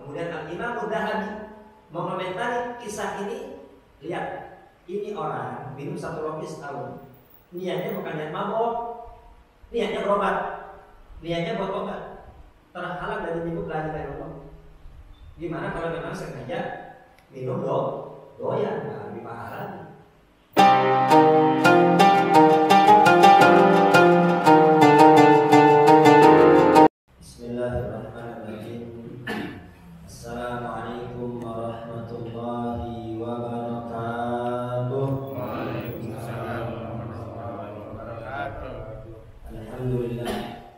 Kemudian Al-Imam Adz-Dzahabi mengomentari kisah ini, lihat, ini orang minum satu roti setahun, niatnya bukan niat mabok, niatnya berobat, niatnya buat obat, terhalang dari minum la ilaha illallah. Gimana kalau memang sengaja minum doyan, lebih pahala. Bismillahirrahmanirrahim. Assalamualaikum warahmatullahi wabarakatuh. Waalaikumsalam warahmatullahi wabarakatuh. Alhamdulillah.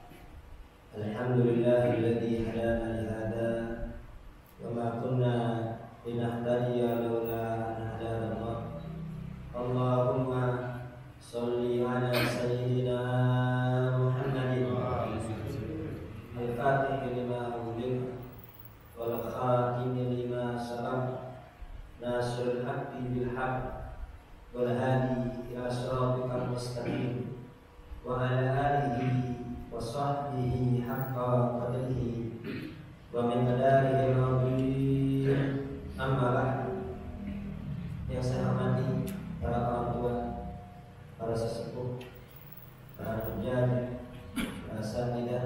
Alhamdulillahilladzi hadana li hada wa ma kunna linahtadiya laula an hadana Allah. Allahumma shalli ala sayyidina Muhammadin al-Fatih lima ughliqa wal khatim lima sabaq nasrul haqqi bil haqq wal hadi ila siratikal mustaqim wa ala alihi wa sahbihi haqqa qadrihi wa miqdarihi al-azim. Amma ba'du. Yang saya hormati para orang tua, para sesepuh, para penjaga, para asatidzah,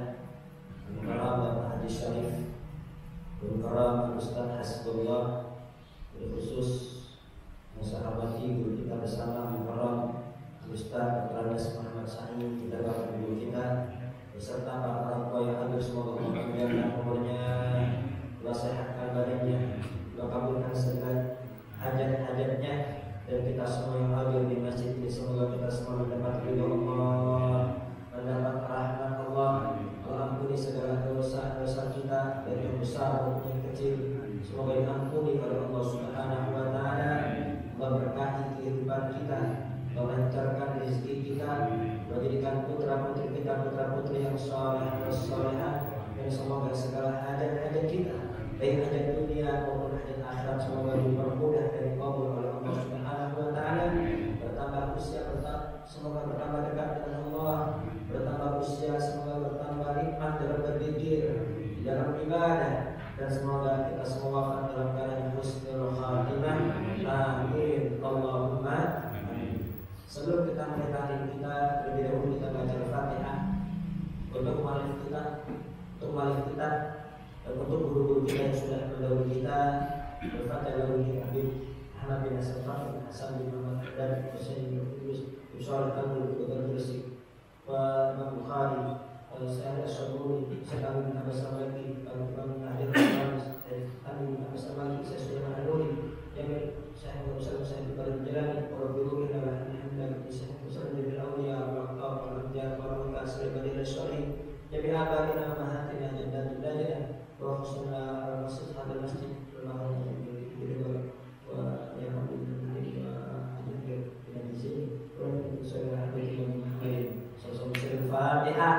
Al-Mukarram Bapak Haji Syarif, Al-Mukarram Ustaz Hasbullah, khusus yang saya hormati guru kita bersama Al-Mukarram Ustaz Dr. Andes Muhammad Sani, kita bapak ibu kita, beserta para orang tua yang hadir, semoga Allah memuliakan umurnya, Allah sehatkan badannya, Allah kabulkan segala hajat-hajatnya, dan kita semua yang hadir di masjid ini semoga kita semua mendapat ridho Allah, mendapat rahmat Allah. Allah ampuni segala dosa-dosa kita, dari yang besar maupun yang kecil, semoga diampuni oleh Allah Subhanahu wa taala. Allah berkahi kehidupan kita, melancarkan rezeki kita, menjadikan putra-putri kita putra-putri yang saleh dan salehah, dan semoga segala hajat-hajat kita, baik hajat dunia maupun hajat akhirat, semoga dipermudah dan dikabul oleh Allah Subhanahu wa taala. Bertambah usia, semoga bertambah dekat dengan Allah, bertambah usia, semoga bertambah nikmat dalam berzikir, di dalam ibadah, dan semoga kita semua wafat dalam keadaan husnul khatimah. Amin Allahumma amin. Sebelum kita mulai taklim kita, terlebih dahulu kita baca Al-Fatihah untuk mualif kita dan untuk guru-guru kita yang sudah mendahului kita. Al-Fatihah lalu Habib Ahmad bin Hasan bin Muhammad dan Husain bin Idris bin Shalih Al-Tamimi bin Gresik wa Imam Bukhari Sa'id Asy'ari sekali bin Abbas Al-Maliki Al-Imam Nadir Al-Tamimi bin Abbas Al-Maliki Sulaiman Al-Nuri Jamil Syekh Muhammad Syekh Ibrahim Jalani para guru kita alhamdulillah Syekh Muhammad bin Auliya al-Aqtab al-Anbiya wa al-Kasri bin Syarif Jamil Abadina Mahatina Jannah Jannah wa husna al-masjid hadal masjid wa Al-Fatihah.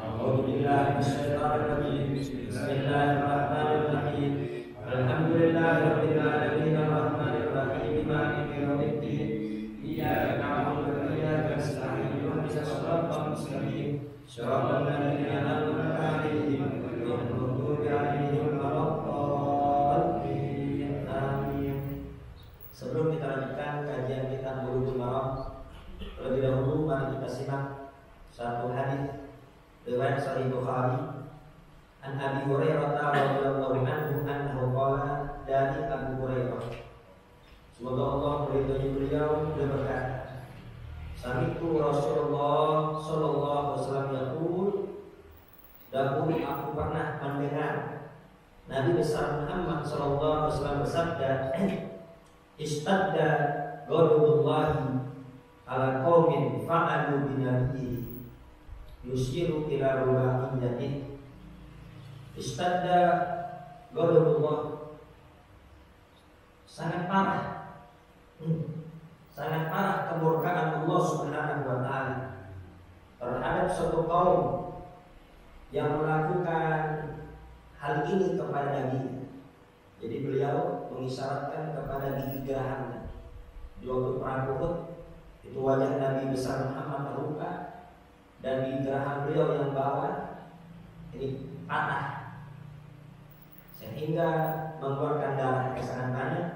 A'udzubillahi minasyaitonir rajim. Bismillahirrahmanirrahim. Alhamdulillahirabbil alamin arrahmanir rahim maliki yaumiddin. Iyyaka na'budu wa iyyaka nasta'in. Ihdinas siratal mustaqim. Shiratal ladzina an'amta 'alaihim ghairil maghdubi 'alaihim waladdallin. Amin. Sebelum kita lanjutkan kajian kita Bulughul Maram, terlebih dahulu mari kita simak satu hadis riwayat Sahih Bukhari an Abi Hurairah radhiyallahu anhu annahu qala, dari Abu Hurairah, semoga Allah meridhai beliau, berkata, sami'tu Rasulullah sallallahu alaihi wasallam yaqul, dahulu aku pernah mendengar Nabi besar Muhammad sallallahu alaihi wasallam bersabda, istadda ghadabullahi ala qaumin fa'alu binabiyyi yusiru ila rubaiyati. Istadda ghadabullah, sangat parah kemurkaan Allah Subhanahu wa taala terhadap suatu kaum yang melakukan hal ini kepada Nabi. Jadi beliau mengisyaratkan kepada gigi geraham di waktu perang Uhud. Itu wajah Nabi besar Muhammad terluka dan di geraham beliau yang bawah ini patah, sehingga hingga mengeluarkan darah yang sangat banyak.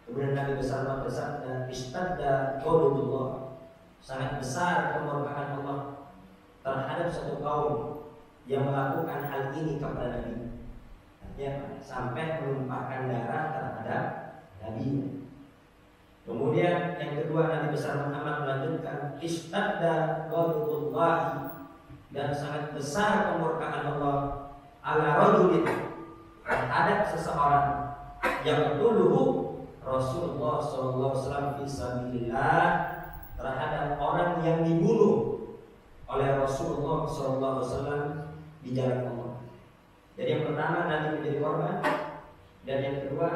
Kemudian Nabi besar bersabda, "Istadda ghadabullah." Sangat besar kemurkaan Allah terhadap satu kaum yang melakukan hal ini kepada Nabi. Artinya sampai menumpahkan darah terhadap Nabi. Kemudian yang kedua, Nabi besar Muhammad melanjutkan, "Istadda ghadabullah." Dan sangat besar kemurkaan Allah ala rajulin, terhadap seseorang yang bertuluhu Rasulullah SAW fisabilillah, terhadap orang yang dibunuh oleh Rasulullah SAW di jalan Allah. Jadi yang pertama Nabi menjadi korban, dan yang kedua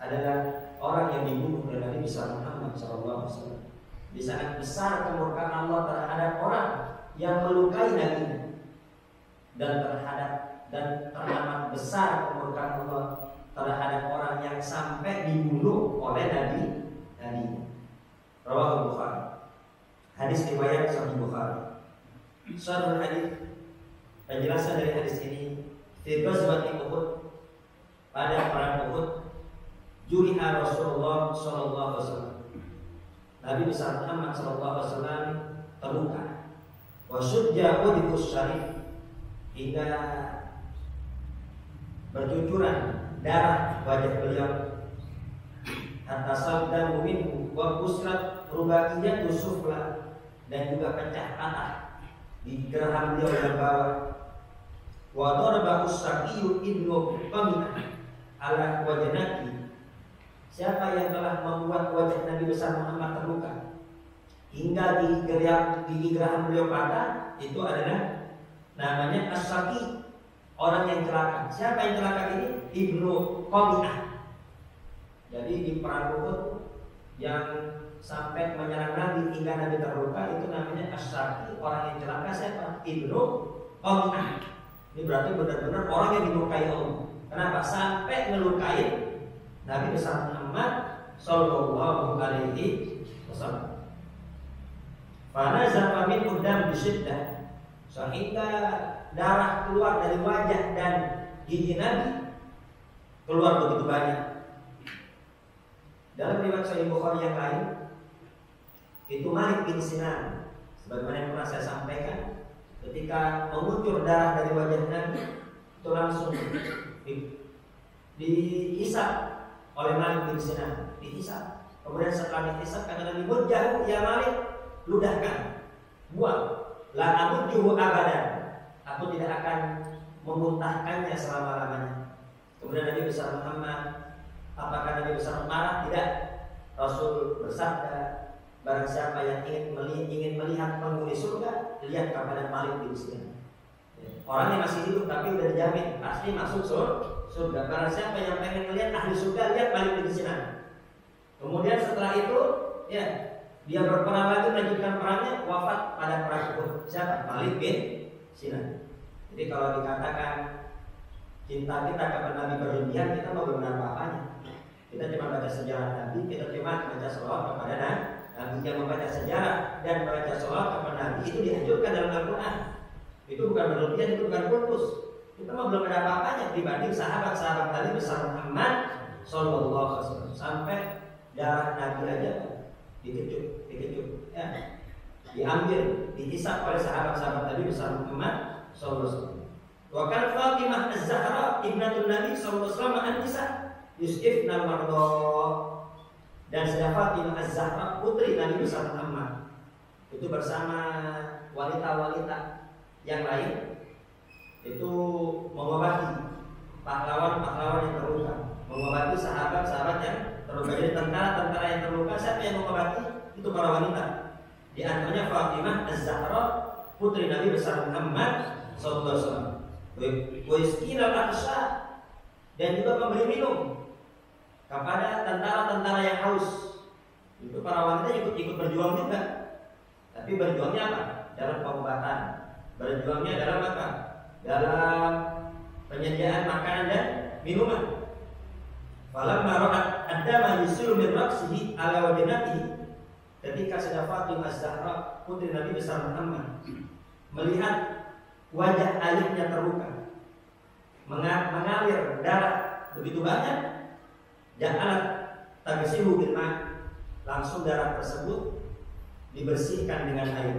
adalah orang yang dibunuh oleh Nabi besar Muhammad SAW. Di sangat besar kemurkaan Allah terhadap orang yang melukai Nabi, dan teramat besar kemurkaan Allah terhadap orang yang sampai dibunuh oleh Nabi. Rawahu Bukhari. Hadis riwayat Sahih Bukhari. Syarhul hadis, penjelasan dari hadis ini, fi ghazwati Uhud, pada perang Uhud, juriha Rasulullah sallallahu alaihi wasallam. Nabi besar Muhammad sallallahu alaihi wasallam terluka. Wa syujja udhus syarif, hingga bercucuran darah wajah beliau. Hatta sabda minhu wa kusrat rubaiyatu sufla, dan juga pecah patah di geraham beliau yang bawah. Wa daraba Usaqiyyu ibnu Qamiyah ala wajnati. Siapa yang telah membuat wajah Nabi besar Muhammad terluka hingga gigi geraham beliau patah, itu adalah namanya As-Saqi, orang yang celaka. Siapa yang celaka ini? Ibnu Qamiyah. Jadi di perang Uhud yang sampai menyerang Nabi hingga Nabi terluka, itu namanya As-Saqi. Orang yang celaka siapa? Ibnu Qamiyah. Ini berarti benar-benar orang yang dimurkai Allah. Kenapa? Sampai melukai Nabi besar Muhammad sallallahu alaihi wasallam. Fana zafamin udam bisyiddah, sehingga darah keluar dari wajah dan gigi Nabi keluar begitu banyak. Dalam riwayat Sahih Bukhari yang lain, itu Malik bin Sinan, sebagaimana yang pernah saya sampaikan, ketika mengucur darah dari wajah Nabi, itu langsung dihisap oleh Malik bin Sinan, dihisap. Kemudian setelah dihisap, kata Nabi, "Mujjahu ya Malik, ludahkan, buang. La amujjuhu abadan, aku tidak akan memuntahkannya selama-lamanya." Kemudian Nabi besar Muhammad, apakah Nabi besar marah? Tidak. Rasul bersabda, barang siapa yang ingin melihat penghuni surga, lihat kepada Malik bin Sinan. Orangnya masih hidup tapi udah dijamin pasti masuk surga. Barang siapa yang pengen melihat ahli surga, lihat Malik bin Sinan. Kemudian setelah itu, ya, dia berperang lagi, melanjutkan perangnya, wafat pada perang Uhud. Siapa? Malik bin Sinan. Jadi kalau dikatakan cinta kita kepada Nabi berlebihan, kita mau benar apa-apanya. Kita cuma baca sejarah Nabi, kita cuma baca sholawat kepada Nabi. Yang membaca sejarah dan membaca sholawat kepada Nabi itu dianjurkan dalam Al-Quran. Itu bukan berlebihan, itu bukan kultus. Kita mau belum ada apa-apanya dibanding sahabat-sahabat Nabi besar Muhammad sallallahu alaihi wasallam. Sampai darah Nabi aja dikecup, ya, diambil, dihisap oleh sahabat-sahabat Nabi besar Muhammad sallallahu alaihi wasallam. Wa kan Fatimah Az-Zahra ibnatun Nabi sallallahu alaihi wasallam an-nisa yus'ifna al-marda, dan sudah Fatimah Az-Zahra putri Nabi besar Muhammad itu bersama wanita-wanita yang lain itu mengobati pahlawan-pahlawan yang terluka, mengobati sahabat-sahabat yang terluka. Jadi tentara-tentara yang terluka, siapa yang mengobati? Itu para wanita. Di antaranya Fatimah Az-Zahra putri Nabi besar Muhammad sallallahu alaihi wasallam. Wa isqina al-atsha, dan juga memberi minum kepada tentara-tentara yang haus. Itu para wanita ikut berjuang juga. Tapi berjuangnya apa? Dalam pengobatan. Berjuangnya dalam apa? Dalam penyediaan makanan dan minuman. Falamma ra'at ad-dama yusilu min ra'sihi ala wajnatihi, ketika sudah Fatimah Az-Zahra putri Nabi besar Muhammad melihat wajah ayahnya terluka, mengalir darah begitu banyak, ja'alat tagsilu bil ma', langsung darah tersebut dibersihkan dengan air.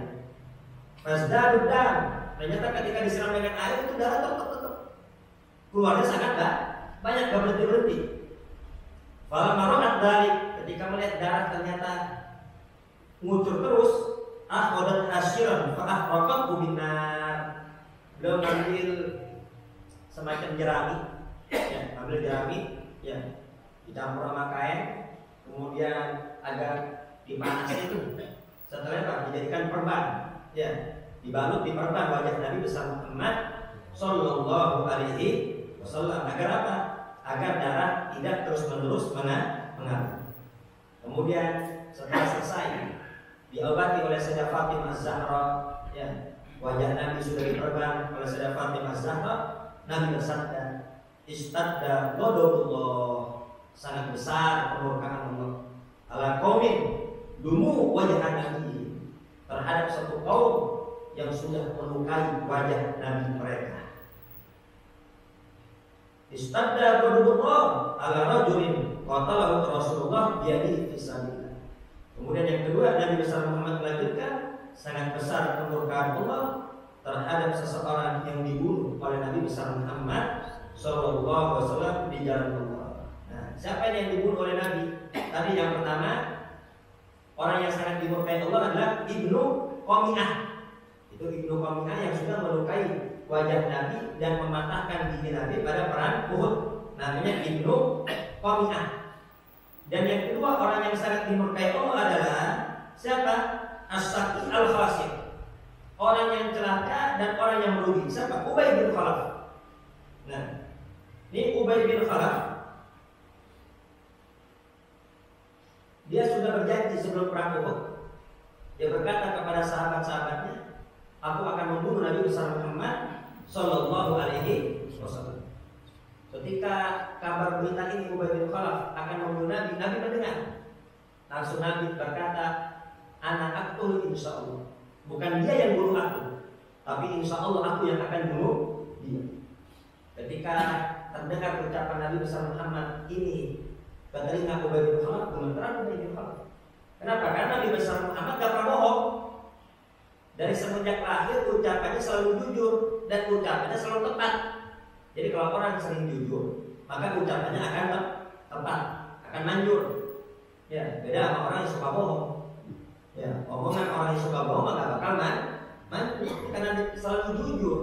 Fazdadu dam, ternyata ketika disiram dengan air itu darah tetap keluarnya sangat banyak, gak berhenti. Falamma ra'at dzalik, ketika melihat darah ternyata ngucur terus, akhadhat hasyiran fa ahraqat binar. Beliau mengambil semacam jerami, ya, ambil jerami, ya, dicampur sama kain, kemudian agar dipanasi itu. Setelah itu dijadikan perban, ya, dibalut diperban wajah Nabi besar Muhammad Sallallahu Alaihi Wasallam. Agar apa? Agar darah tidak terus menerus mengalir. Kemudian setelah selesai diobati oleh Sayyidah Fatimah Az-Zahra, ya, wajah Nabi sudah diperban oleh Sayyidah Fatimah Az-Zahra. Nabi bersabda, istadda ghadabullah, sangat besar kemurkaan Allah ala qaumin dumu wajah Nabi, terhadap satu kaum yang sudah melukai wajah Nabi mereka. Istadda ghadabullah ala rajulin qatalahu Rasulullah biyadihi fisabilillah. Kemudian yang kedua, Nabi besar Muhammad melanjutkan, sangat besar kemurkaan Allah terhadap seseorang yang dibunuh oleh Nabi besar Muhammad Sallallahu Alaihi Wasallam di jalan Allah. Nah, siapa yang dibunuh oleh Nabi? Tadi yang pertama, orang yang sangat dimurkai Allah adalah Ibnu Qami'ah. Itu Ibnu Qami'ah yang sudah melukai wajah Nabi dan mematahkan gigi Nabi pada perang Uhud. Namanya Ibnu Qami'ah. Dan yang kedua, orang yang sangat dimurkai Allah adalah siapa? As-Saqi al-Khasir, orang yang celaka dan orang yang merugi. Siapa? Ubay bin Khalaf. Nah, ini Ubay bin Khalaf, dia sudah berjanji sebelum perang Uhud. Dia berkata kepada sahabat-sahabatnya, aku akan membunuh Nabi besar Muhammad Sallallahu Alaihi Wasallam. Ketika kabar berita ini Ubay bin Khalaf akan membunuh Nabi, Nabi mendengar. Langsung Nabi berkata, anak aktul insya Allah. Bukan dia yang bunuh aku, tapi insya Allah aku yang akan bunuh dia. Ketika terdengar ucapan Nabi besar Muhammad ini, ketelinga Ubay bin Khalaf, gemeteran Ubay bin Khalaf. Kenapa? Karena Nabi besar Muhammad gak pernah bohong. Dari semenjak lahir ucapannya selalu jujur dan ucapannya selalu tepat. Jadi kalau orang sering jujur, maka ucapannya akan tepat, akan manjur. Ya, beda sama orang yang suka bohong. Ya, omongan orang yang suka bohong maka bakal karena selalu jujur.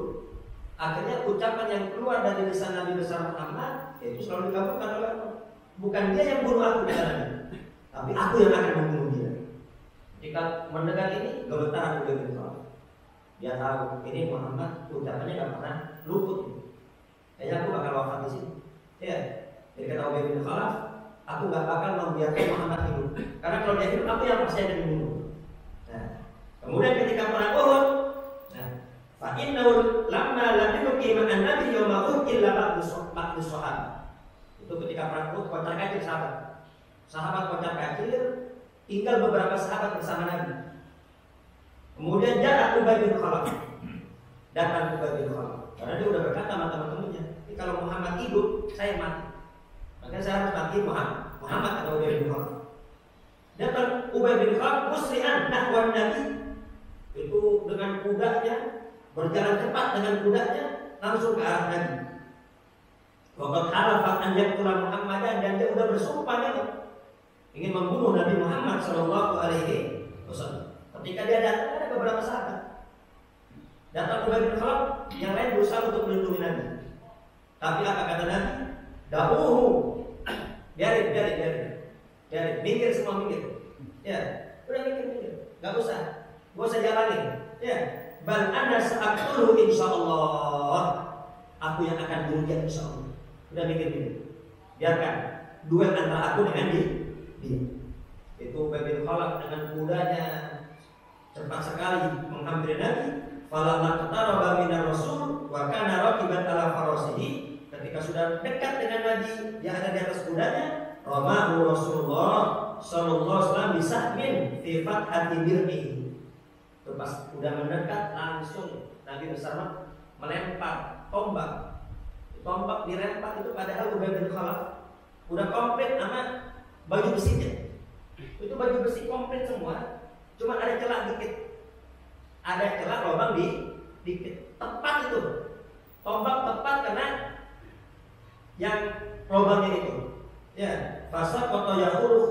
Akhirnya ucapan yang keluar dari lisan Nabi besar Muhammad itu selalu dikabulkan oleh Allah. Bukan dia yang bunuh aku misalnya, tapi aku yang akan membunuh dia. Jika mendengar ini, gemetar Ubay bin Khalaf. Dia tahu ini Muhammad ucapannya gak pernah luput. Kayaknya aku bakal wafat di sini. Ya, jadi kata Ubay bin Khalaf, aku gak bakal membiarkan Muhammad hidup. Karena kalau dia hidup, aku yang pasti akan dibunuh. Nah, kemudian ketika perang Uhud, fa innahu lamma lam yuqim an-nabi yawma Uhud illa ba'du sahabat. Itu ketika perang Uhud kocar kacir sahabat. Sahabat kocar kacir, tinggal beberapa sahabat bersama Nabi. Kemudian datang Ubay bin Khalaf. Datang Ubay bin Khalaf. Karena dia udah berkata sama teman-temannya, ini kalau Muhammad hidup, saya mati. Makanya saya harus mati Muhammad atau Ubay bin Khalaf. Datang Ubay bin Khalaf musri'an nahwan Nabi. Itu dengan kudanya, berjalan cepat dengan kudanya langsung ke arah Nabi. Waqad halafat an yaqtula Muhammadan, dan dia sudah bersumpah itu ingin membunuh Nabi Muhammad Sallallahu Alaihi Wasallam. Ketika dia datang ada beberapa sahabat. Datang Ubay bin Khalaf, yang lain berusaha untuk melindungi Nabi. Tapi apa kata Nabi? Da'uhu, biarin, minggir semua minggir. Ya, udah minggir, nggak usah jalanin. Ya, bal ana sa'aqtuluhu insyaallah. Aku yang akan bunuh dia insyaallah. Udah minggir. Biarkan duel antara aku dengan dia. Itu Ubay bin Khalaf dengan kudanya cepat sekali menghampiri Nabi. Falamma qataraba minar rasul wa kana raqiban ala farasihi. Ketika sudah dekat dengan Nabi, dia ada di atas kudanya. Ramahu Rasulullah sallallahu alaihi wasallam bisahmin fi fathati birni. Pas udah mendekat langsung Nabi besar melempar tombak. tombak dirempak itu padahal Ubay bin Khalaf udah komplit sama baju besinya. Itu baju besi komplit semua, cuma ada celah dikit, ada celah lubang dikit. Tepat itu, tombak tepat karena yang lubangnya itu. Ya, fasa koto yahul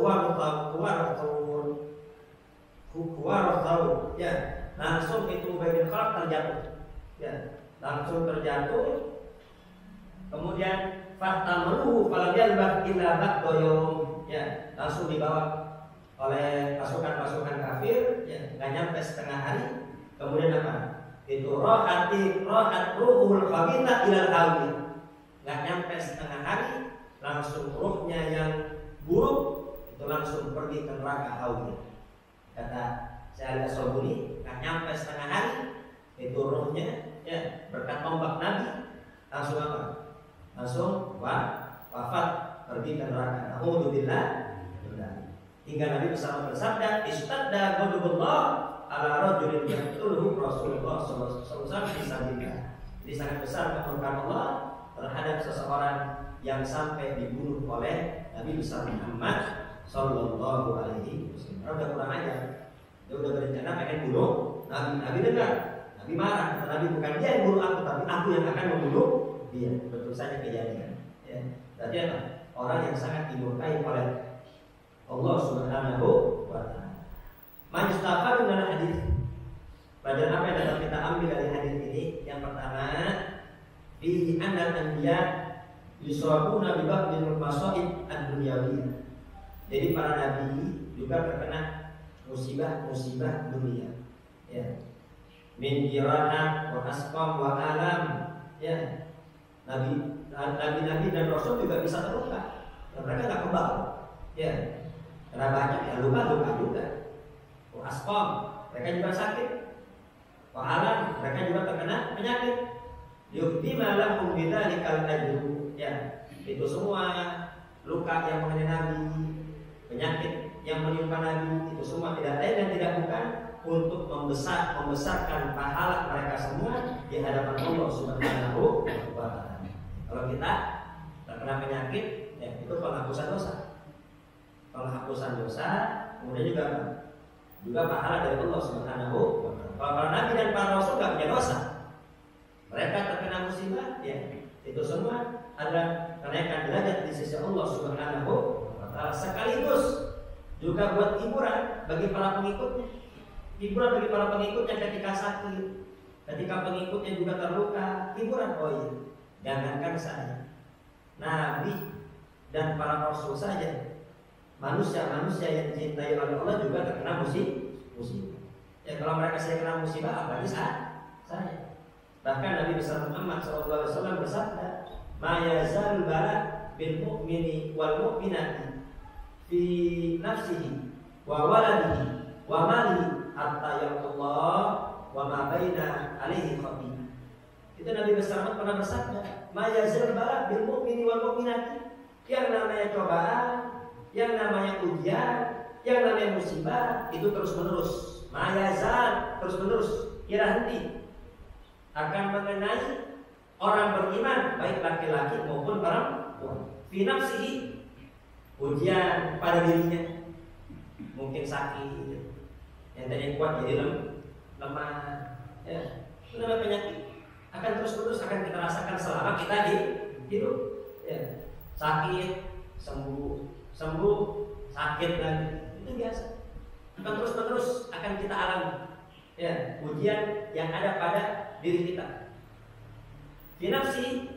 kuwarotau. Ya, langsung itu Ubay bin Khalaf terjatuh. Ya, langsung terjatuh. Kemudian fahtamruhu falam yalbah illa ba'doyum. Ya, langsung dibawa oleh pasukan-pasukan kafir, ya, nggak nyampe setengah hari. Kemudian apa? Itu rohat ruhul khabitha ilal hawi. Nggak nyampe setengah hari, langsung ruhnya yang buruk itu langsung pergi ke neraka hawi. Kata Syekh As-Sabuni, nggak nyampe setengah hari, itu ruhnya, ya, berkat tombak Nabi langsung apa? Langsung wafat, pergi ke neraka. Alhamdulillah. Hingga Nabi bersabda, "Istadda ghadabullah ala rajulin yaqtuluhu Rasulullah sallallahu alaihi wasallam fisabilillah." Jadi sangat besar kemurkaan Allah terhadap seseorang yang sampai dibunuh oleh Nabi besar Muhammad sallallahu alaihi wasallam. Udah kurang aja. Dia udah berencana pengen bunuh Nabi. Nabi dengar, Nabi marah. Nabi bukan dia yang bunuh aku, tapi aku yang akan membunuh dia. Betul saja kejadian. Ya. Tadi apa? Orang yang sangat dimurkai oleh Allah Subhanahu wa ta'ala. Majustafad dengan hadis. Pelajaran apa yang dapat kita ambil dari hadis ini? Yang pertama, fihi annal anbiya yusrabuna bi ba'dil masaib ad-dunyawiyah. Jadi para nabi juga terkena musibah-musibah dunia. Ya. Min jirana wa asqam wa alam. Ya. Nabi dan rasul juga bisa terluka. Mereka enggak kebal. Ya. Karena banyak yang luka juga. Asqam, mereka juga sakit. Alam, mereka juga terkena penyakit. Yuktima lahum bidzalikal ajru. Ya, itu semua luka yang mengenai Nabi, penyakit yang menimpa Nabi, itu semua tidak lain dan tidak bukan untuk membesarkan pahala mereka semua di hadapan Allah Subhanahu wa ta'ala. Kalau kita terkena penyakit, ya itu penghapusan dosa. Penghapusan dosa, kemudian juga pahala dari Allah Subhanahu wa ta'ala. Kalau para nabi dan para rasul enggak punya dosa, mereka terkena musibah, ya itu semua adalah kenaikan derajat di sisi Allah Subhanahu wa ta'ala. Sekaligus juga buat hiburan bagi para pengikutnya. Hiburan bagi para pengikutnya ketika sakit, ketika pengikutnya juga terluka, hiburan. Oh iya, jangankan saya, nabi dan para rasul saja, manusia yang dicintai oleh Allah juga terkena musibah. Ya kalau mereka saya kena musibah, apalagi saya. Bahkan Nabi besar Muhammad SAW bersabda, "Ma yazal bala bil mu'mini wal mu'minati fi nafsihi wa waladihi wa malihi hatta yaqullah wa ma baina alaihi khabi'ah." Itu Nabi besar Muhammad pernah bersabda, "Ma yazal bala bil mu'mini wal mu'minati." Yang namanya cobaan, yang namanya ujian, yang namanya musibah itu terus menerus, mayazan terus menerus, kira henti akan mengenai orang beriman baik laki-laki maupun perempuan. Fi nafsihi, ujian pada dirinya, mungkin sakit, yang tadi kuat jadi lemah, ya itu namanya penyakit akan terus menerus akan kita rasakan selama kita hidup. Ya. Sakit sembuh sakit lagi, itu biasa akan terus menerus akan kita alami, ya ujian yang ada pada diri kita. Finafsi,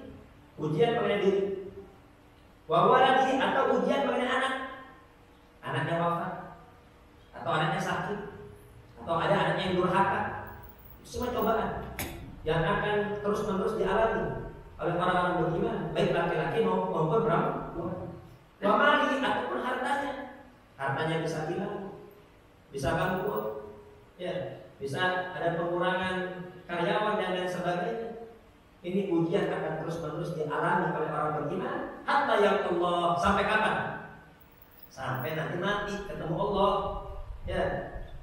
ujian mengenai diri, wawaladi atau ujian mengenai anaknya wafat atau anaknya sakit atau ada anaknya yang durhaka. Semua cobaan yang akan terus menerus dialami oleh orang-orang beriman baik laki-laki maupun perempuan. Wamali ataupun hartanya bisa hilang, bisa bangkrut, ya, bisa ada pengurangan karyawan dan lain sebagainya. Ini ujian akan terus-menerus dialami oleh orang beriman. Hatta ya Allah, sampai kapan? Sampai nanti mati ketemu Allah. Ya,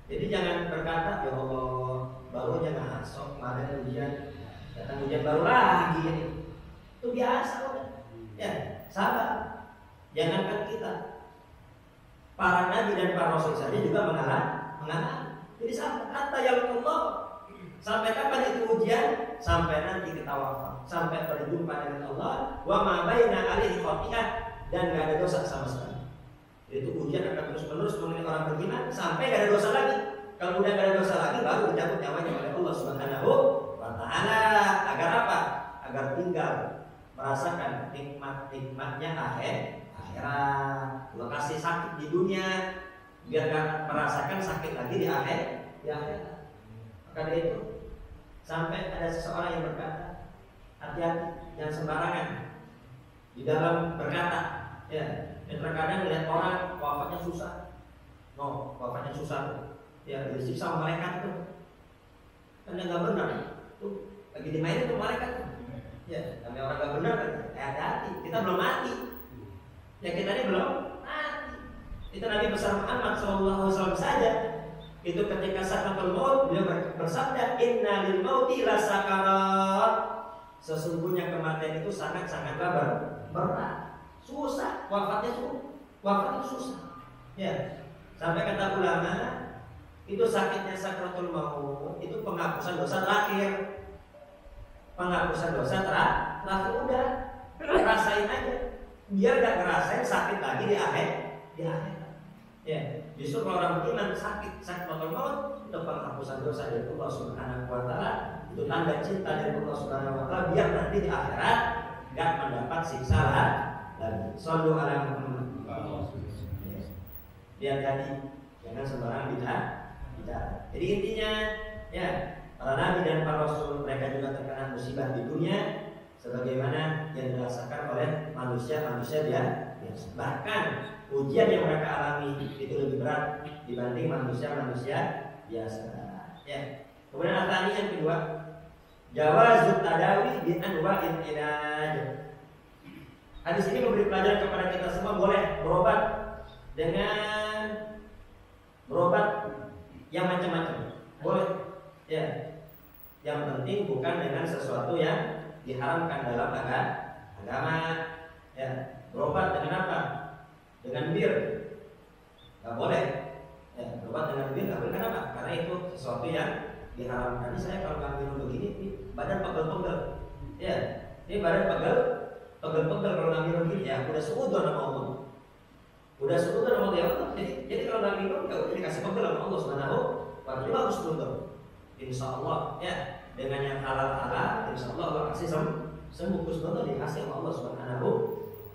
jadi jangan berkata, ya Allah, baru aja masuk kemarin ujian, datang ujian baru lagi ini. Itu biasa udah. Ya, sabar. Jangankan kita, para nabi dan para rasul saja juga mengalami. Jadi kata ya Allah, sampai kapan itu ujian? Sampai nanti kita wafat, sampai berjumpa dengan Allah. Wa ma baina alaihi khati'ah, dan gak ada dosa sama sekali. Itu ujian akan terus-menerus mengenai orang beriman sampai gak ada dosa lagi. Kalau udah gak ada dosa lagi, baru dicabut nyawanya oleh Allah Subhanahu wa Ta'ala. Agar apa? Agar tinggal merasakan nikmat-nikmatnya akhirat. Allah kasih sakit di dunia biar gak merasakan sakit lagi di akhirat. Maka dari itu sampai ada seseorang yang berkata, hati-hati, jangan sembarangan di dalam berkata. Ya, dan terkadang melihat orang wafatnya susah. Wafatnya susah. Ya, disiksa sama malaikat itu. Kan nggak benar. Tuh lagi dimainin tuh malaikat. Ya, namanya orang nggak benar kan. Hati-hati, kita belum mati. Ya kita ini belum mati. Itu Nabi besar Muhammad SAW saja. Itu ketika sakratul maut beliau bersabda, Inna lil mauti la sakarat. Sesungguhnya kematian itu sangat-sangatlah berat, susah, wafatnya susah. Ya, sampai kata ulama, itu sakitnya sakratul maut itu penghapusan dosa terakhir. Penghapusan dosa terakhir udah rasain aja. Biar gak ngerasain sakit lagi di akhirat. Ya, justru kalau orang beriman sakit maut itu penghapusan dosa dari Allah Subhanahu wa Ta'ala. Itu tanda cinta dari Allah Subhanahu wa Ta'ala biar nanti di akhirat gak mendapat siksa lagi. Shallu ala Muhammad. Biar tadi jangan sembarang bicara. Jadi intinya ya, para nabi dan para rasul mereka juga terkena musibah di dunia sebagaimana yang dirasakan oleh manusia biasa. Bahkan ujian yang mereka alami itu lebih berat dibanding manusia biasa. Ya. Kemudian al-thani yang kedua, jawazut tadawi bi anwa'il ilaj. Hadis ini memberi pelajaran kepada kita semua boleh berobat dengan berobat yang macam-macam. Boleh. Ya. Yang penting bukan dengan sesuatu yang diharamkan dalam agama. Ya. Berobat dengan apa? Dengan bir. Gak boleh. Ya, berobat dengan bir gak boleh. Kenapa? Karena itu sesuatu yang diharamkan. Ini saya kalau nggak minum begini, badan pegel-pegel. Ya, ini badan pegel-pegel kalau nggak minum begini. Ya, udah seudon sama Allah. Udah seudon sama Allah. Jadi kalau nggak minum, ya udah dikasih pegel sama Allah Subhanahu wa Ta'ala. Harus seudon. Insya Allah, ya, dengan yang halal, insya Allah Allah kasih sembuh. Seudon dikasih sama Allah Subhanahu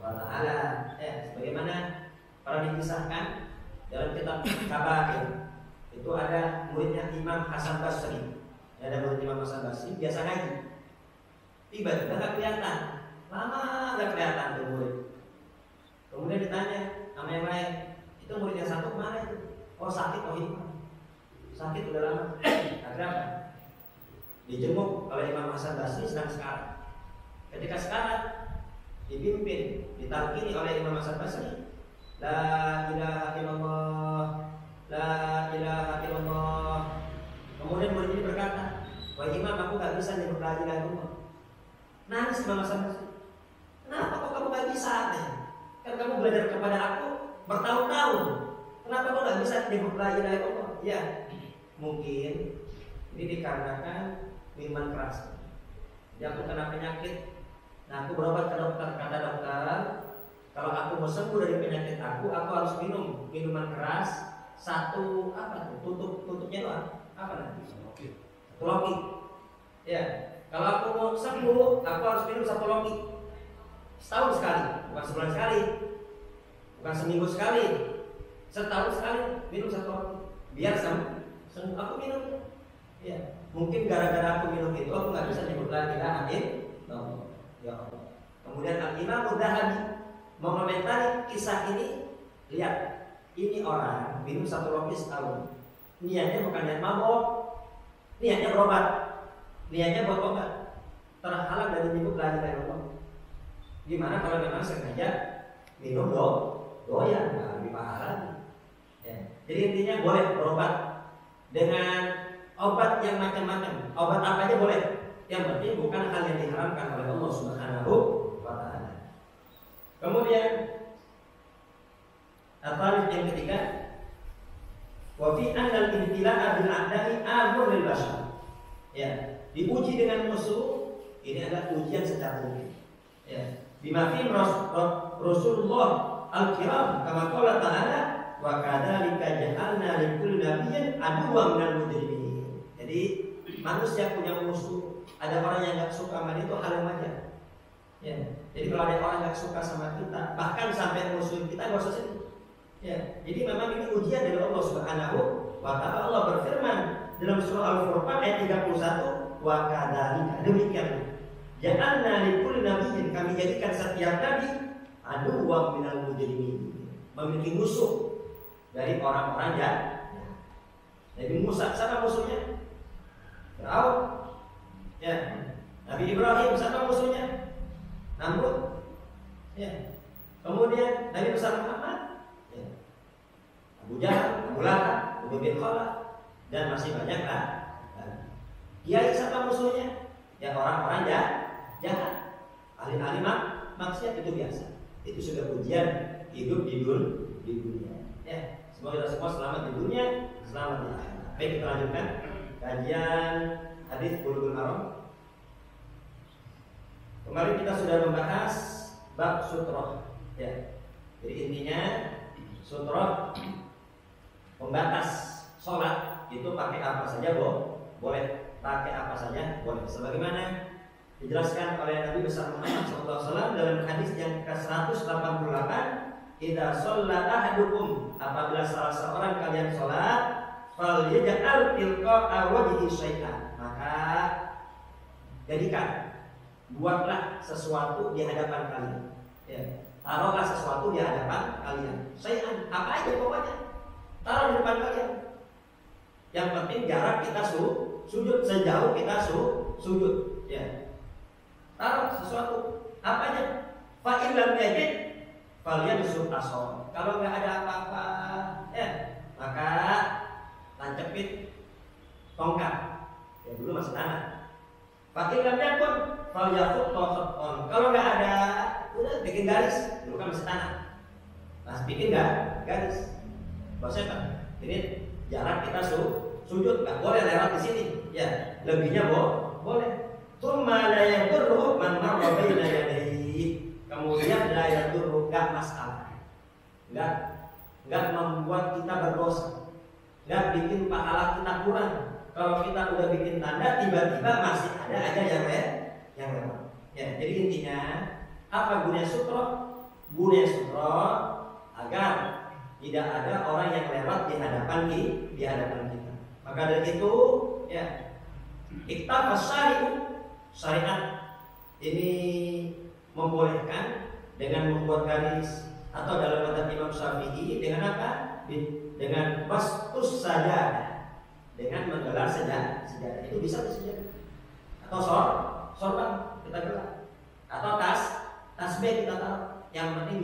wa Ta'ala. Ya, sebagaimana para dikisahkan dalam kitab Kabair. Itu ada muridnya Imam Hasan Basri. Ada murid Imam Hasan Basri biasa ngaji. Tiba-tiba gak kelihatan, lama gak kelihatan tuh murid. Kemudian ditanya sama yang lain, itu murid yang satu kemana itu? Oh sakit, oh hikmah. Sakit udah lama. Akhirnya apa? Dijenguk oleh Imam Hasan Basri sedang sekarat. Ketika sekarat dipimpin, ditalkini oleh Imam Hasan Basri, La ilaha illallah, la ilaha illallah. Kemudian murid ini berkata, wahai imam, aku gak bisa nyebut la ilaha illallah. Nangis Imam Hasan Basri. Kenapa kok kamu gak bisa? Kan kamu belajar kepada aku bertahun-tahun. Kenapa kau gak bisa nyebut la ilaha illallah? Ya, mungkin ini dikarenakan minuman keras. Jadi aku kena penyakit. Nah aku berobat ke dokter. Kata dokter, kalau aku mau sembuh dari penyakit aku harus minum minuman keras. Satu apa tuh? Tutupnya doang. Apa nanti? Satu loki. Ya. Kalau aku mau sembuh, aku harus minum satu loki. Setahun sekali, bukan sebulan sekali, bukan seminggu sekali, setahun sekali minum satu loki. Biar sembuh. Aku minum. Ya. Mungkin gara-gara aku minum itu aku nggak bisa nyebut la ilaha illallah. Ya Allah. Kemudian Al-Imam Mudzahabi mengomentari kisah ini. Lihat, ini orang minum satu loki setahun. Niatnya bukan niat mabok, niatnya berobat, niatnya buat obat. Terhalang dari nyebut la ilaha illallah. Gimana kalau memang sengaja minum doyan, lebih pahala. Ya. Jadi intinya boleh berobat dengan obat yang macam-macam. Obat apa aja boleh. Yang penting bukan hal yang diharamkan oleh Allah Subhanahu Kemudian apa yang ketiga, wa fi anna al-ibtila'a bil a'da'i amrun lil bashar. Ya, diuji dengan musuh ini adalah ujian secara umum. Ya, bima fi Rasulullah al-kiram kama qala ta'ala wa kadzalika ja'alna likulli nabiyyin aduwwan minal mujrimin. Jadi manusia punya musuh. Ada orang yang enggak suka sama itu hal yang wajar. Ya, jadi kalau ada orang enggak suka sama kita, bahkan sampai musuh kita enggak usah sedih. Ya, jadi memang ini ujian dari Allah Subhanahu wa ta'ala. Allah berfirman dalam surah Al-Furqan ayat 31, wa kadzalika, demikian ja'alna likulli nabiyyin, kami jadikan setiap nabi aduwwan minal mujrimin, memiliki musuh dari orang-orang jahat. Nabi Musa siapa musuhnya? Firaun. Ya. Nabi Ibrahim siapa musuhnya? Namrud. Ya. Kemudian Nabi besar Muhammad, ya. Abu Jahal, Abu Lahab, Ubay bin Khalaf, dan masih banyak lah. Kiai siapa musuhnya? Ya orang-orang jahat, ahli-ahli maksiat, itu biasa. Itu sudah ujian hidup di dunia. Ya. Semoga kita semua selamat di dunia, selamat di akhirat. Baik, kita lanjutkan kajian hadis Bulughul Maram. Kemarin kita sudah membahas bab sutroh. Ya. Jadi intinya sutroh pembatas sholat itu pakai apa saja boleh, pakai apa saja boleh. Sebagaimana dijelaskan oleh Nabi besar Muhammad SAW dalam hadis yang ke-188, idza shalla ahadukum, apabila salah seorang kalian sholat, falyaj'al tilqa'a wajhi syai'an, maka jadikan, buatlah sesuatu di hadapan kalian. Ya, taruhlah sesuatu di hadapan kalian. Syai'an, apa aja pokoknya, taruh di depan kalian. Yang penting jarak kita sujud, sejauh kita sujud. Ya, taruh sesuatu, apa aja. Fa in lam yajid falyansub asor. Kalau nggak ada apa-apa, ya, maka lancepin tongkat. Ya dulu masih tanah. Pakai lamnya pun falyafut tongkat. Kalau nggak ada, udah bikin garis. Dulu kan masih tanah. Nah, bikin garis. Maksudnya ini jarak kita sujud, nggak boleh lewat di sini. Ya, lebihnya boleh. Tsumma la yadurru man marra baina yadayhi. Kemudian la yadurru, nggak masalah. Nggak membuat kita berdosa. Nggak bikin pahala kita kurang. Kalau kita udah bikin tanda, tiba-tiba masih ada aja yang lewat. Ya, jadi intinya apa gunanya sutroh? Gunanya sutroh agar tidak ada orang yang lewat di hadapan kita. Maka dari itu, ya, iktafas syariat ini membolehkan dengan membuat garis, atau dalam madzhab Imam Syafi'i dengan apa? Dengan bastus sajadah, dengan menggelar sejadah. Itu bisa sejadah. Atau sorban kita gelar, atau tasbih kita taruh. Yang penting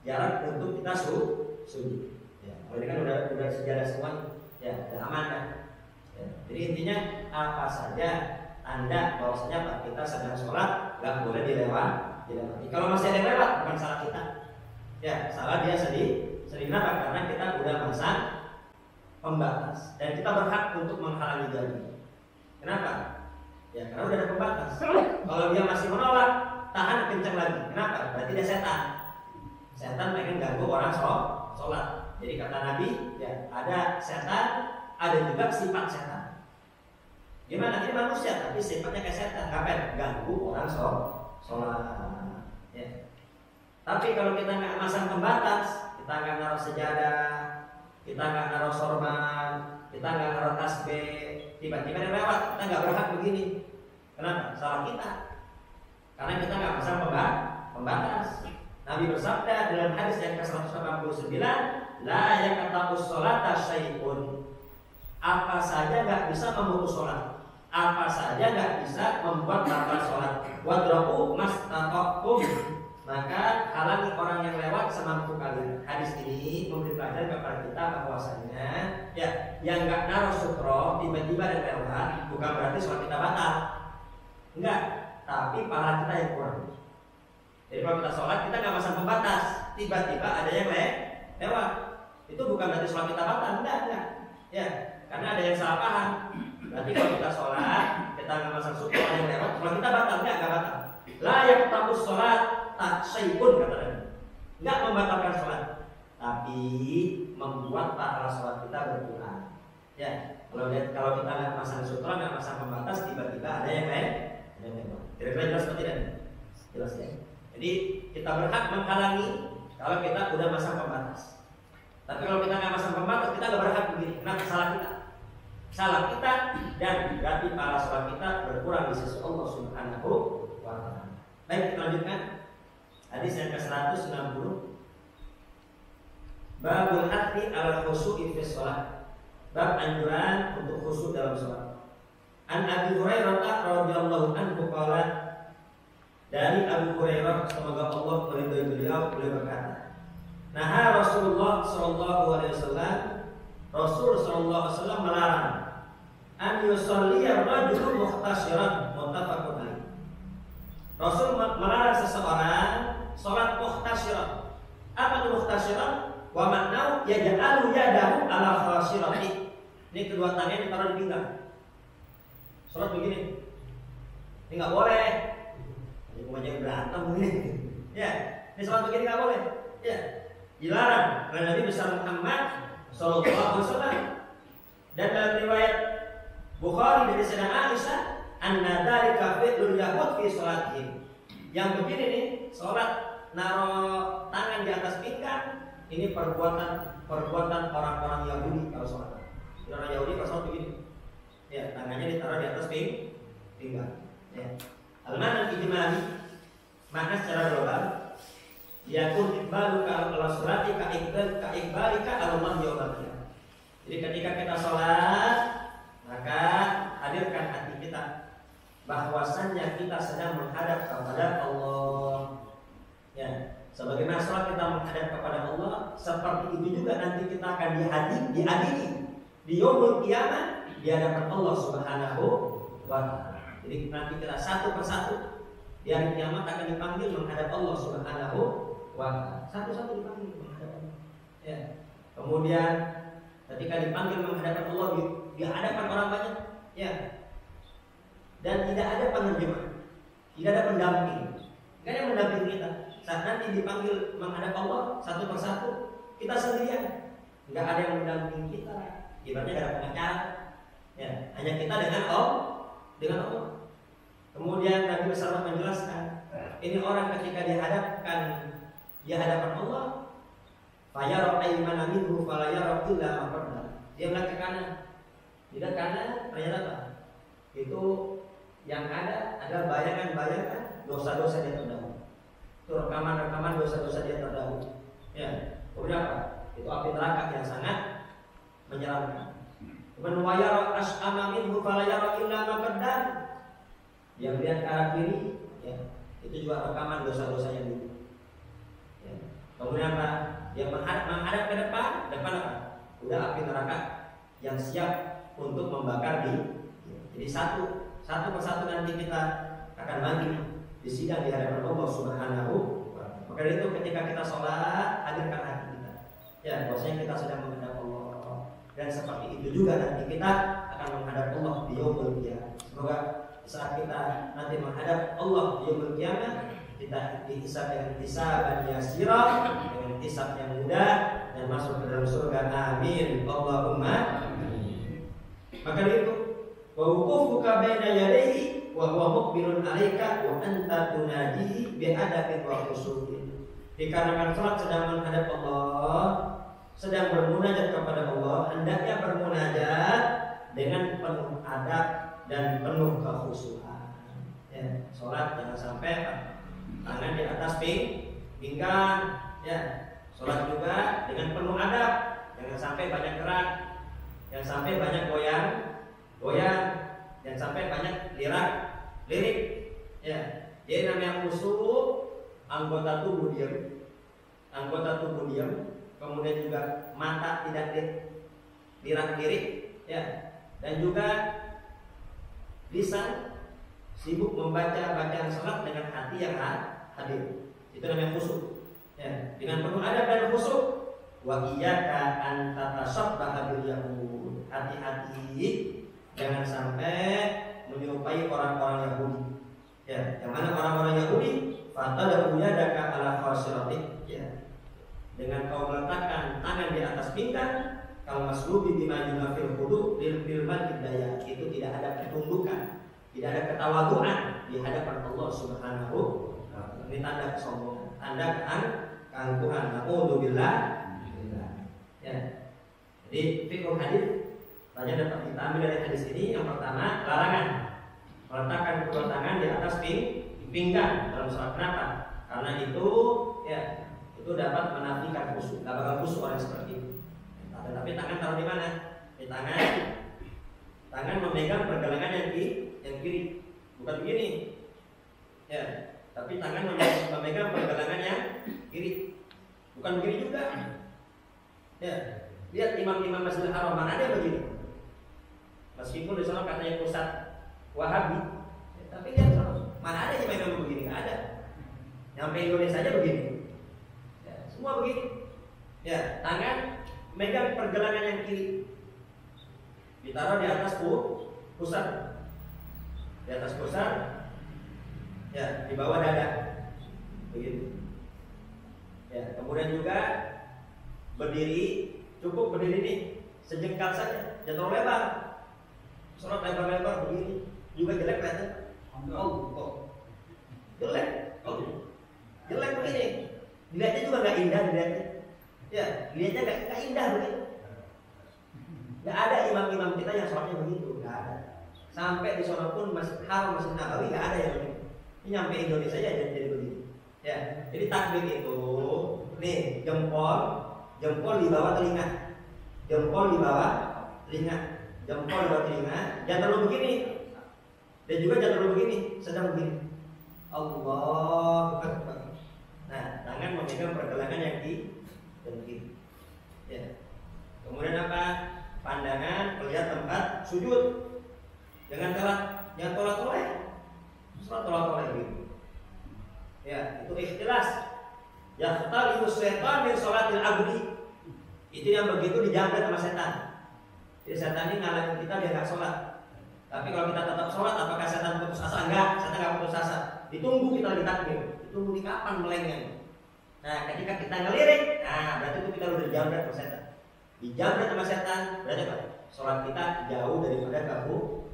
jarak untuk kita sujud. Ya, kalau ini kan udah sejadah semua, ya, udah aman kan. Ya, jadi intinya apa saja tanda bahwasanya kita sedang sholat nggak boleh dilewati. Kalau masih ada yang lewat, bukan salah kita. Ya, salah dia sendiri karena kita udah masang pembatas dan kita berhak untuk menghalangi jalan. Kenapa? Ya, karena udah ada pembatas. Kalau dia masih menolak, tahan kencang lagi. Kenapa? Berarti dia setan. Setan pengen ganggu orang sholat. Jadi kata Nabi, ya, ada setan, ada juga sifat setan. Gimana? Ini manusia, tapi sifatnya kayak setan. Ngapain? Ganggu orang sholat. Ya. Tapi kalau kita nggak masang pembatas, kita nggak naruh sejadah, kita nggak naruh sorban, kita nggak naruh tasbih, tiba-tiba dia lewat, kita nggak berhak begini. Kenapa? Salah kita. Karena kita nggak masang pembatas. Nabi bersabda dalam hadis yang ke-189, la yaqta'us sholata syai'un. Apa saja nggak bisa memutus sholat. Apa saja nggak bisa membuat batal sholat. Wadra'u mastata'tum. Maka halangi orang yang lewat semampu kalian. Hadis ini memberi pelajaran kepada kita bahwasanya, ya, yang nggak naruh sutroh tiba-tiba ada lewat, bukan berarti sholat kita batal. Enggak, tapi pahala kita yang kurang. Jadi kalau kita sholat kita nggak pasang pembatas, tiba-tiba ada yang lewat, itu bukan berarti sholat kita batal, enggak. Ya, karena ada yang salah paham. Berarti kalau kita sholat kita nggak pasang sutra ada yang lewat, kalau kita batal nggak batal. Layak tabus sholat tak syai'un kata Nabi. Nggak membatalkan sholat, tapi membuat pahala sholat kita berkurang. Ya, kalau kita nggak pasang sutra, nggak pasang pembatas, tiba-tiba ada yang lewat. Kira-kira jelas seperti ini? Jelas ya. Jadi kita berhak menghalangi kalau kita udah pasang pembatas. Tapi kalau kita nggak pasang pembatas, kita nggak berhak begini. Kenapa? Salah kita dan berarti pahala sholat kita berkurang di sisi Allah Subhanahu wa Ta'ala. Baik, kita lanjutkan. Hadis yang ke-160. Babul hati ala khusyu'i fi shalah. Bab anjuran untuk khusyuk dalam salat. An Abi Hurairah radhiyallahu anhu qala, dari Abu Hurairah semoga Allah meridhai beliau berkata, nah Rasulullah sallallahu alaihi wasallam, Rasul sallallahu alaihi wasallam melarang an yusalli ar-rajulu mukhtashiran, muttafaqun alaih. Rasul melarang seseorang salat mukhtashiran. Apa itu mukhtashiran? Wa maknau yaj'alu yadahu ala khashirati. Ini kedua tangannya ditaruh di pinggang. Salat begini. Ini enggak boleh. Ini bukannya berantem begini. Ya, ini salat begini enggak boleh. Ya, dilarang oleh Nabi besar Muhammad sallallahu alaihi wasallam. Dan dalam riwayat Bukhari dari Sayyidah Aisyah, anna dzalika fi'lul yahud fi salatihim. Yang begini nih, salat naruh tangan di atas pinggang, ini perbuatan orang-orang Yahudi kalau sholat. Orang Yahudi kalau sholat begini, ya tangannya ditaruh di atas pinggang. Ya. Al-makna ijmali, makna secara global, yakun iqbaluka ala sholati ka iqbalika ala Allah yaumil qiyamah. Jadi ketika kita sholat, maka hadirkan hati kita bahwasannya kita sedang menghadap kepada Allah. Ya. Sebagaimana sholat kita menghadap kepada Allah, seperti itu juga nanti kita akan diadili di yaumul qiyamah di hadapan Allah Subhanahu wa Ta'ala. Jadi nanti kita satu persatu di hari kiamat akan dipanggil menghadap Allah Subhanahu wa Ta'ala. Satu-satu dipanggil menghadap Allah. Ya. Kemudian ketika dipanggil menghadap Allah di hadapan orang banyak, ya. Dan tidak ada penerjemah, tidak ada pendamping, tidak ada mendamping kita. Saat nanti dipanggil menghadap Allah satu persatu, kita sendirian, nggak ada yang mendampingi kita. Ibaratnya nggak ada pengacara, ya, hanya kita dengan Allah. Kemudian Nabi SAW menjelaskan, ini orang ketika dihadapkan di hadapan Allah, fayara aymana minhu fala yara illa ma qaddam. Dia melihat ke kanan, tidak kanan ternyata apa? Itu yang ada adalah bayangan-bayangan dosa-dosa dia terdahulu. Itu rekaman-rekaman dosa-dosa dia terdahulu. Ya, kemudian apa? Itu api neraka yang sangat menyeramkan. Kemudian wayara as'ama minhu fala yara illa ma qaddam. Dia melihat ke arah kiri, ya, itu juga rekaman dosa-dosanya dulu. Ya. Kemudian apa? Dia menghadap ke depan apa? Udah api neraka yang siap untuk membakar dia. Jadi satu persatu nanti kita akan mandi di sidang di hadapan Allah Subhanahu wa Ta'ala. Maka itu ketika kita sholat, hadirkan hati kita. Ya, bahwasanya kita sedang menghadap Allah. Dan seperti itu juga nanti kita akan menghadap Allah di yaumul qiyamah. Semoga saat kita nanti menghadap Allah di yaumul qiyamah, kita dihisab dengan hisaban yasira, dengan hisab yang mudah dan masuk ke dalam surga. Amin. Allahumma amin. Maka itu wa wuqufuka baina yadayhi wa huwa muqbilun 'alaika wa anta tunajihi bi adabin wa khusyu'in. Dikarenakan salat sedang menghadap Allah, sedang bermunajat kepada Allah, hendaknya bermunajat dengan penuh adab dan penuh kekhusyuan. Ya, salat jangan sampai tangan di atas pinggang, ya. Salat juga dengan penuh adab, jangan sampai banyak gerak, jangan sampai banyak goyang, dan sampai banyak lirik, ya. Jadi namanya khusyuk, anggota tubuh diam, kemudian juga mata tidak lirik, ya, dan juga lisan sibuk membaca bacaan salat dengan hati yang hadir. Itu namanya khusyuk. Ya, dengan penuh adab dan khusyuk. Wa iyyaka an tatashabbaha bil yahud. Hati-hati jangan sampai menyerupai orang-orang Yahudi. Ya, yang mana orang-orang Yahudi fatadahu yadaka ala khasiratik. Ya. Dengan kau meletakkan tangan di atas pinggang, kalau maslubi bima yunafil hudu lil firman hidayah, itu tidak ada ketundukan, tidak ada ketawaduan di hadapan Allah Subhanahu wa taala. Ini tanda kesombongan, tanda keangkuhan. Na'udzubillah. Ya. Jadi fikih hadis banyak dapat kita ambil dari hadis ini. Yang pertama, larangan meletakkan kedua tangan di atas pinggang dalam sholat. Kenapa? Karena itu ya, itu dapat menafikan khusyuk. Tidak bakal khusyuk orang seperti itu. Tapi tangan taruh di mana? Di tangan memegang pergelangan yang kiri, bukan begini. Ya, tapi tangan memegang pergelangan yang kiri, bukan begini juga. Ya, lihat imam-imam Masjidil Haram mana ada yang begini. Meskipun di sana katanya pusat Wahabi, ya, tapi lihat mana ada imam begini, nggak ada. Nyampe Indonesia aja begini. Ya, semua begini. Ya, tangan megang pergelangan yang kiri, ditaruh di atas pusat, di atas pusat, ya, di bawah dada, begitu. Ya, kemudian juga berdiri, cukup berdiri nih sejengkal saja, jangan terlalu lebar. Sholat lebar-lebar begini juga jelek kelihatan. Jelek begini. Dilihatnya juga nggak indah dilihatnya. Ya, dilihatnya nggak indah begitu. Nggak ada imam-imam kita yang sholatnya begitu, nggak ada. Sampai di sana pun Masjid Haram, Masjid Nabawi nggak ada yang begitu. Ini nyampe Indonesia aja jadi begitu. Ya, jadi takbir itu, nih jempol di bawah telinga, jempol di bawah telinga. Jempol di bawah telinga, jangan terlalu begini, dan juga jangan terlalu begini, sedang begini. Allahu Akbar. Nah, tangan memegang pergelangan yang kiri. Ya. Kemudian apa? Pandangan melihat tempat sujud. Jangan tolak-tolak. Sholat tolak-tolak gitu. Ya, itu ikhtilas. Yaqtalibu syaitan min sholatil abdi. Itu yang begitu dijamret sama setan. Jadi setan ini ngalangin kita dia nggak sholat. Tapi kalau kita tetap sholat, apakah setan putus asa? Enggak, setan nggak putus asa. Ditunggu kita lagi takbir. Ditunggu di kapan melengnya. Nah, ketika kita ngelirik, nah berarti itu kita udah dijamret sama setan. Dijamret sama setan, berarti apa? Sholat kita jauh daripada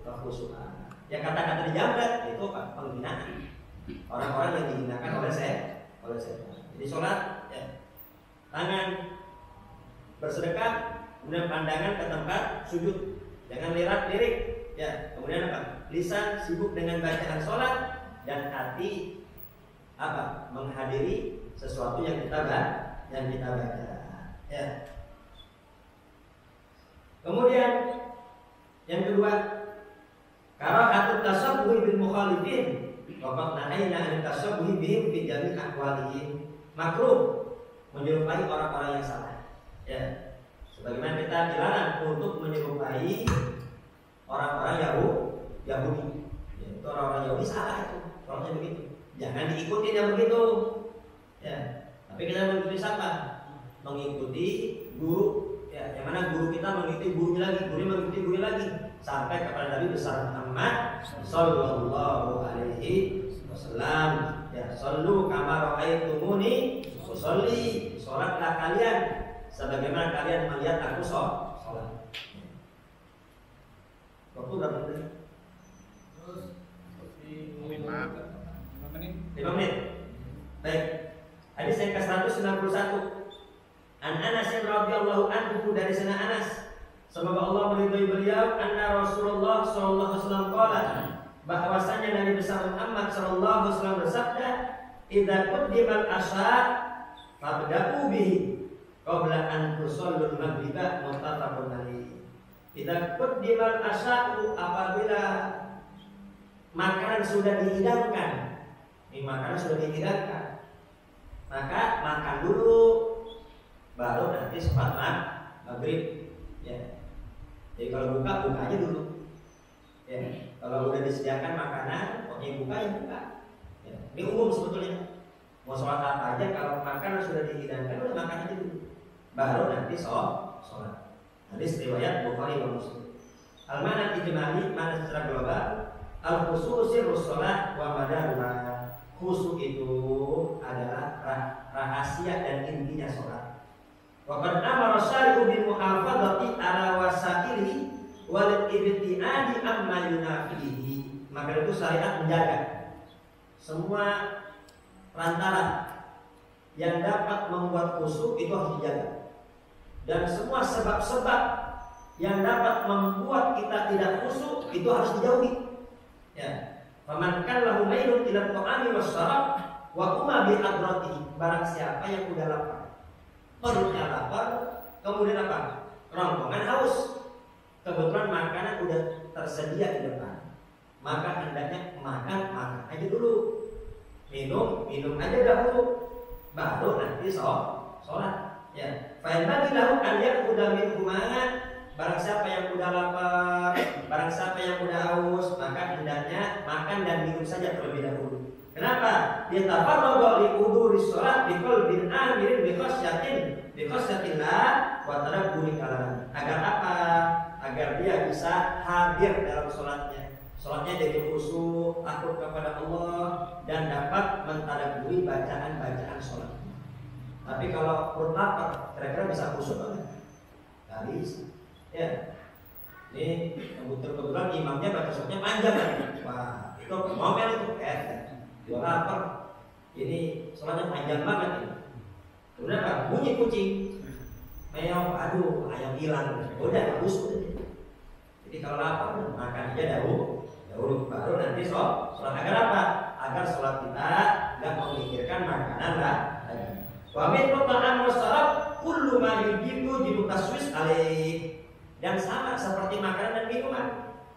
kekhusyukan. Ya kata-kata dijamret itu apa? Penghinaan. Orang-orang yang dihinakan oleh setan. Jadi sholat, ya, tangan bersedekah, kemudian pandangan ke tempat sujud, jangan lirik, ya. Kemudian apa? Lisan sibuk dengan bacaan sholat dan hati apa? Menghadiri sesuatu yang kita baca. Ya. Kemudian yang kedua, karahatut tasabbuh bil mukhalifin. Waqad nahayna an tasabbuh bihim fi jami' ahwalihim. Makruh menyerupai orang-orang yang salah. Ya. Sebagaimana kita dilarang untuk menyerupai orang-orang Yahudi. Ya, itu orang-orang Yahudi salah itu. Orangnya begitu. Jangan diikuti yang begitu. Ya. Tapi kita mengikuti siapa? Mengikuti guru. Ya, yang mana guru kita mengikuti gurunya lagi, gurunya mengikuti gurunya lagi, sampai kepada Nabi besar Muhammad sallallahu alaihi wasallam. Ya, sallu kama ra'aitumuni usolli. Salatlah kalian sebagaimana kalian melihat aku sholat. Waktu berapa menit? Terus 5 menit. Baik. Hadis yang ke-191. An Anas radhiyallahu anhu, dari sana Anas, semoga Allah meridhai beliau, anna Rasulullah sallallahu alaihi wasallam qala, bahwasanya Nabi besar Muhammad sallallahu alaihi wasallam bersabda, idza quddimal asha fabda'u bihi qabla an tusallul maghriba, muttafaqun alaih. Idza quddimal asha, apabila makanan sudah dihidangkan, maka makan dulu, baru nanti sholat maghrib. Ya. Jadi kalau buka aja dulu. Ya. Kalau udah disediakan makanan, pokoknya buka ya buka. Ya. Ini umum sebetulnya. Mau sholat apa aja, kalau makan sudah dihidangkan udah makan aja dulu, baru nanti sholat. Hadis riwayat Bukhari dan Muslim. Al-mana ijmali, mana secara global, al-khusu sirrus sholat wa madaruha. Khusu itu adalah rahasia dan intinya sholat. Wa qad amara syari'u bil muhafadzati ala wasailihi wal ibtiadi amma yunafihi. Maka itu syariat menjaga semua perantara yang dapat membuat khusyuk itu harus dijaga, dan semua sebab-sebab yang dapat membuat kita tidak khusyuk itu harus dijauhi. Ya, faman kana lahu mailun ila ta'ami wasyarab wa huma bi hadratihi. Barang siapa yang udah lapar, perutnya lapar, kemudian apa? Rongkongan haus. Kebetulan makanan udah tersedia di depan, maka hendaknya makan aja dulu. Minum aja dahulu, baru nanti sholat. Ya, fa'in bagi lahu an yaquda min human. Barang siapa yang udah lapar, barang siapa yang udah haus, maka hendaknya makan dan minum saja terlebih dahulu. Kenapa? Dia tafarragha li huduri sholat bi qalbin amirin bi khasyatillah wa tadabburi kalam. Agar apa? Agar dia bisa hadir dalam sholatnya. Sholatnya jadi khusyuk, takut kepada Allah, dan dapat mentadabburi bacaan-bacaan sholat. Tapi kalau perut lapar, kira-kira bisa khusyuk enggak? Nggak bisa. Ya, ini kebetulan imamnya baca sholatnya panjang kan? Wah, itu ngomel itu, dia lapar. Ini sholatnya panjang banget ini. Kemudian apa? Bunyi kucing, meong, aduh, ayam hilang. Udah, khusyuk. Jadi kalau lapar, makan aja dahulu, baru nanti sholat. Agar apa? Agar sholat kita nggak memikirkan makanan lah. Wa min ta'am wa syarab kullu ma yujibu taswis alaih. Dan sama seperti makanan dan minuman.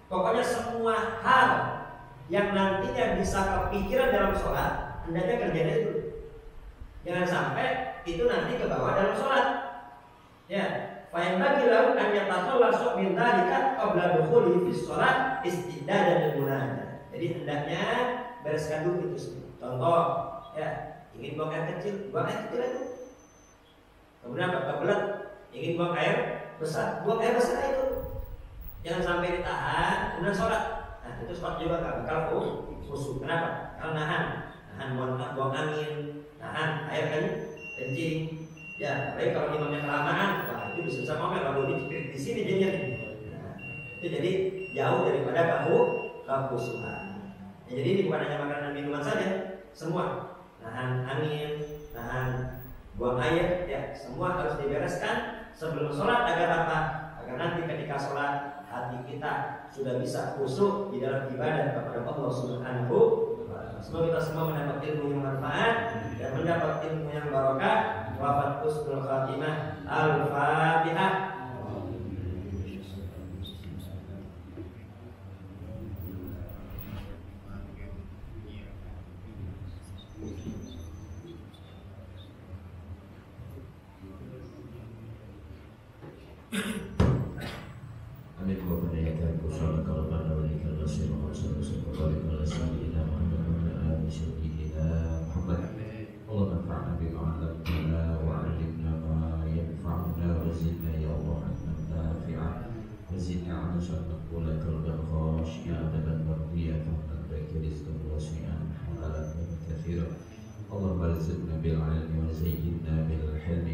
Pokoknya semua hal yang nantinya bisa kepikiran dalam sholat, hendaknya kerjanya itu. Jangan sampai itu nanti ke bawah dalam sholat. Ya, fa in bagi lahu an yatakhallasa min dzalika qabla dukhuli fi shalat istidadan lil munajat. Jadi hendaknya bereskan dulu itu semua. Contoh, ya, ingin buang air kecil itu. Kemudian apa? Kebelet, ingin buang air besar, buang air besar itu. Jangan sampai ditahan, kemudian sholat. Nah, itu sholat juga nggak bakal khusyuk. Kenapa? Karena nahan buang angin, nahan air kencing. Ya, baik kalau imamnya kelamaan, wah itu bisa ngomel kalau di sini jadinya. Nah, itu jadi jauh daripada kekhusyukan. Ya, jadi ini bukan hanya makanan dan minuman saja, semua. Nahan angin, nahan buang air, ya semua harus dibereskan sebelum sholat. Agar apa? Agar nanti ketika sholat hati kita sudah bisa khusyuk di dalam ibadah kepada Allah Subhanahu wa Ta'ala. Semoga kita semua mendapat ilmu yang manfaat dan mendapat ilmu yang barokah. Wafat husnul khatimah. Al-Fatihah. اللهم ارزقنا بالعلم وزينا بالحلم